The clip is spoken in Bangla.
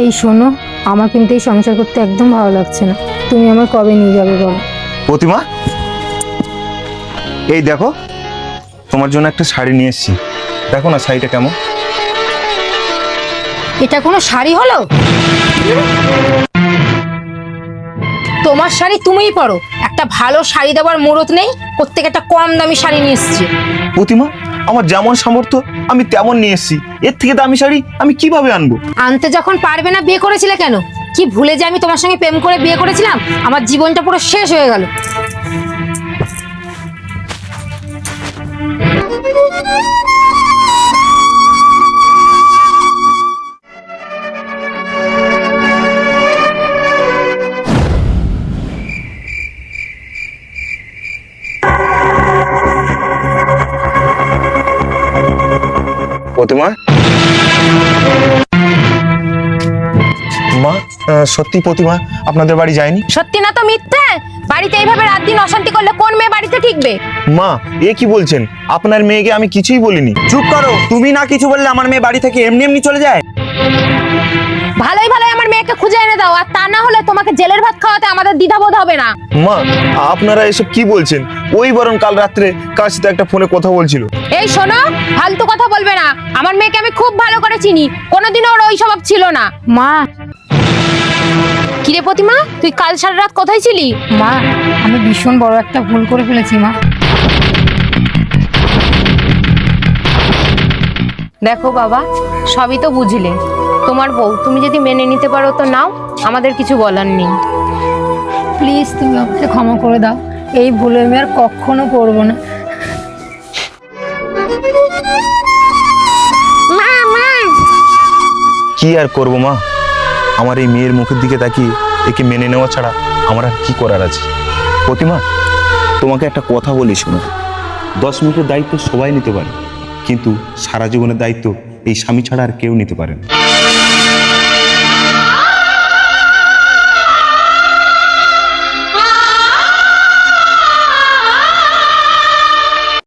এই শোনো, আমার কিন্তু এই সংসার করতে একদম ভালো লাগছে না। তুমি আমার কবে নিয়ে যাবে বলো? প্রতিমা, এই দেখো তোমার জন্য একটা শাড়ি নিয়ে এসেছি। দেখো না শাড়িটা কেমন। এটা কোনো শাড়ি হলো? তোমার শাড়ি তুমিই পরো, একটা ভালো শাড়ি দেওয়ার মুরত নেই, প্রত্যেক একটা কম দামি শাড়ি নিয়ে এসছি। প্রতিমা, আমার যেমন সামর্থ্য আমি তেমন নিয়ে এসেছি, এর থেকে দামি শাড়ি আমি কিভাবে আনবো? আনতে যখন পারবে না বিয়ে করেছিলে কেন? কি ভুলে যে আমি তোমার সঙ্গে প্রেম করে বিয়ে করেছিলাম, আমার জীবনটা পুরো শেষ হয়ে গেল। প্রতিমা, মা, সত্যি প্রতিমা আপনাদের বাড়ি যায়নি? সত্যি না তো মিথ্যে? বাড়িতে এইভাবে রাত দিন অশান্তি করলে কোন মেয়ে বাড়িতে টিকবে? মা, এ কি বলছেন? আপনার মেয়েকে আমি কিছুই বলিনি। চুপ করো, তুমি না কিছু বললে আমার মেয়ে বাড়ি থেকে এমনি এমনি চলে যায়? ভালোই ভালোই আমার মেয়েকে খুঁজে এনে দাও, আর তা না হলে তোমাকে জেলের ভাত খাওয়াতে আমাদের দ্বিধাবোধ হবে না। মা, আপনারা এসব কি বলছেন? ওই বরং কাল রাত্রে কার সাথে একটা ফোনে কথা বলছিল। এই শোনো, ফালতু কথা বলবে না। আমার মেয়েকে আমি খুব ভালো করে চিনি, কোনোদিনও ওর ওই স্বভাব ছিল না। মা, কিরে প্রতিমা, তুই কাল সারা রাত কোথায় ছিলি? মা, আমি ভীষণ বড় একটা ভুল করে ফেলেছি মা। দেখো বাবা, সবই তো বুঝলে, তোমার বউ, তুমি যদি মেনে নিতে পারো তো নাও, আমাদের কিছু বলার নেই। প্লিজ তুমি আমাকে ক্ষমা করে দাও, এই ভুল আমি আর কখনো করবো না। কি আর করবো মা, আমার এই মেয়ের মুখের দিকে তাকিয়ে একে মেনে নেওয়া ছাড়া আমার আর কি করার আছে। প্রতিমা, তোমাকে একটা কথা বলি শোনো, 10 মিনিটের দায়িত্ব সবাই নিতে পারে, কিন্তু সারা জীবনের দায়িত্ব এই স্বামী ছাড়া আর কেউ নিতে পারে না।